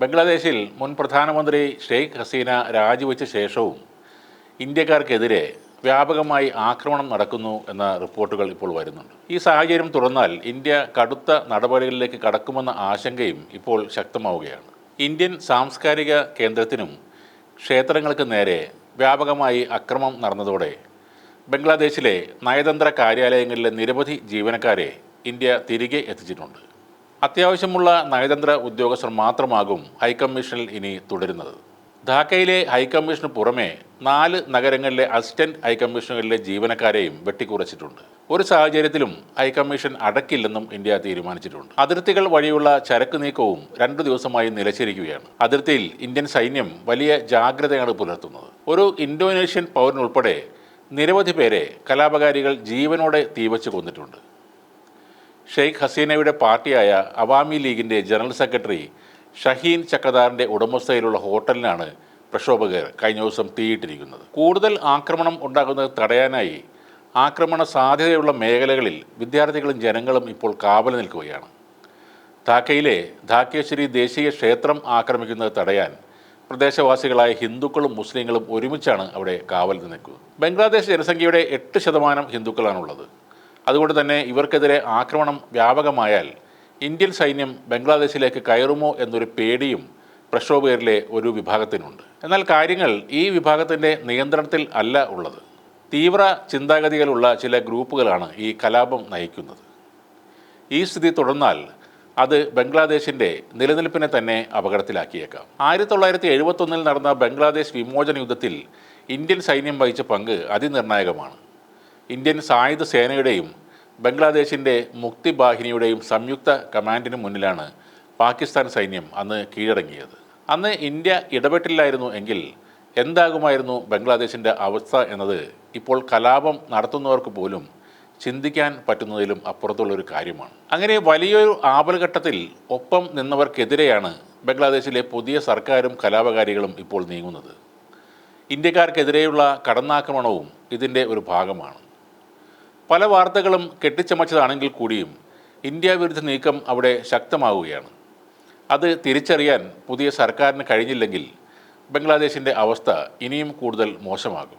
ബംഗ്ലാദേശിൽ മുൻ പ്രധാനമന്ത്രി ഷെയ്ഖ് ഹസീന രാജിവെച്ച ശേഷവും ഇന്ത്യക്കാർക്കെതിരെ വ്യാപകമായി ആക്രമണം നടക്കുന്നു എന്ന റിപ്പോർട്ടുകൾ ഇപ്പോൾ വരുന്നുണ്ട്. ഈ സാഹചര്യം തുടർന്നാൽ ഇന്ത്യ കടുത്ത നടപടികളിലേക്ക് കടക്കുമെന്ന ആശങ്കയും ഇപ്പോൾ ശക്തമാവുകയാണ്. ഇന്ത്യൻ സാംസ്കാരിക കേന്ദ്രത്തിനും ക്ഷേത്രങ്ങൾക്ക് നേരെ വ്യാപകമായി അക്രമം നടന്നതോടെ ബംഗ്ലാദേശിലെ നയതന്ത്ര കാര്യാലയങ്ങളിലെ നിരവധി ജീവനക്കാരെ ഇന്ത്യ തിരികെ എത്തിച്ചിട്ടുണ്ട്. അത്യാവശ്യമുള്ള നയതന്ത്ര ഉദ്യോഗസ്ഥർ മാത്രമാകും ഹൈക്കമ്മീഷനിൽ ഇനി തുടരുന്നത്. ധാക്കയിലെ ഹൈക്കമ്മീഷന് പുറമെ 4 നഗരങ്ങളിലെ അസിസ്റ്റന്റ് ഹൈക്കമ്മീഷനുകളിലെ ജീവനക്കാരെയും വെട്ടിക്കുറച്ചിട്ടുണ്ട്. ഒരു സാഹചര്യത്തിലും ഹൈക്കമ്മീഷൻ അടക്കില്ലെന്നും ഇന്ത്യ തീരുമാനിച്ചിട്ടുണ്ട്. അതിർത്തികൾ വഴിയുള്ള ചരക്ക് നീക്കവും 2 ദിവസമായി നിലച്ചിരിക്കുകയാണ്. അതിർത്തിയിൽ ഇന്ത്യൻ സൈന്യം വലിയ ജാഗ്രതയാണ് പുലർത്തുന്നത്. ഒരു ഇന്തോനേഷ്യൻ പൗരനുൾപ്പെടെ നിരവധി പേരെ കലാപകാരികൾ ജീവനോടെ തീവച്ച് കൊന്നിട്ടുണ്ട്. ഷെയ്ഖ് ഹസീനയുടെ പാർട്ടിയായ അവാമി ലീഗിൻ്റെ ജനറൽ സെക്രട്ടറി ഷഹീൻ ചക്കദാറിൻ്റെ ഉടമസ്ഥയിലുള്ള ഹോട്ടലിനാണ് പ്രക്ഷോഭകർ കഴിഞ്ഞ ദിവസം തീയിട്ടിരിക്കുന്നത്. കൂടുതൽ ആക്രമണം ഉണ്ടാകുന്നത് തടയാനായി ആക്രമണ സാധ്യതയുള്ള മേഖലകളിൽ വിദ്യാർത്ഥികളും ജനങ്ങളും ഇപ്പോൾ കാവൽ നിൽക്കുകയാണ്. ധാക്കയിലെ ധാക്കേശ്വരി ദേശീയ ക്ഷേത്രം ആക്രമിക്കുന്നത് തടയാൻ പ്രദേശവാസികളായ ഹിന്ദുക്കളും മുസ്ലിങ്ങളും ഒരുമിച്ചാണ് അവിടെ കാവൽ നിൽക്കുന്നത്. ബംഗ്ലാദേശ് ജനസംഖ്യയുടെ 8% ഹിന്ദുക്കളാണുള്ളത്. അതുകൊണ്ട് തന്നെ ഇവർക്കെതിരെ ആക്രമണം വ്യാപകമായാൽ ഇന്ത്യൻ സൈന്യം ബംഗ്ലാദേശിലേക്ക് കയറുമോ എന്നൊരു പേടിയും പ്രക്ഷോഭകരിലെ ഒരു വിഭാഗത്തിനുണ്ട്. എന്നാൽ കാര്യങ്ങൾ ഈ വിഭാഗത്തിൻ്റെ നിയന്ത്രണത്തിൽ അല്ല ഉള്ളത്. തീവ്ര ചിന്താഗതികളുള്ള ചില ഗ്രൂപ്പുകളാണ് ഈ കലാപം നയിക്കുന്നത്. ഈ സ്ഥിതി തുടർന്നാൽ അത് ബംഗ്ലാദേശിൻ്റെ നിലനിൽപ്പിനെ തന്നെ അപകടത്തിലാക്കിയേക്കാം. 1971 നടന്ന ബംഗ്ലാദേശ് വിമോചന യുദ്ധത്തിൽ ഇന്ത്യൻ സൈന്യം വഹിച്ച പങ്ക് അതിനിർണായകമാണ്. ഇന്ത്യൻ സായുധ സേനയുടെയും ബംഗ്ലാദേശിൻ്റെ മുക്തി ബാഹിനിയുടെയും സംയുക്ത കമാൻഡിന് മുന്നിലാണ് പാകിസ്ഥാൻ സൈന്യം അന്ന് കീഴടങ്ങിയത്. അന്ന് ഇന്ത്യ ഇടപെട്ടില്ലായിരുന്നു എങ്കിൽ എന്താകുമായിരുന്നു ബംഗ്ലാദേശിൻ്റെ അവസ്ഥ എന്നത് ഇപ്പോൾ കലാപം നടത്തുന്നവർക്ക് പോലും ചിന്തിക്കാൻ പറ്റുന്നതിലും അപ്പുറത്തുള്ളൊരു കാര്യമാണ്. അങ്ങനെ വലിയൊരു ആപൽഘട്ടത്തിൽ ഒപ്പം നിന്നവർക്കെതിരെയാണ് ബംഗ്ലാദേശിലെ പുതിയ സർക്കാരും കലാപകാരികളും ഇപ്പോൾ നീങ്ങുന്നത്. ഇന്ത്യക്കാർക്കെതിരെയുള്ള കടന്നാക്രമണവും ഇതിൻ്റെ ഒരു ഭാഗമാണ്. പല വാർത്തകളും കെട്ടിച്ചമച്ചതാണെങ്കിൽ കൂടിയും ഇന്ത്യ വിരുദ്ധ നീക്കം അവിടെ ശക്തമാവുകയാണ്. അത് തിരിച്ചറിയാൻ പുതിയ സർക്കാരിന് കഴിഞ്ഞില്ലെങ്കിൽ ബംഗ്ലാദേശിൻ്റെ അവസ്ഥ ഇനിയും കൂടുതൽ മോശമാകും.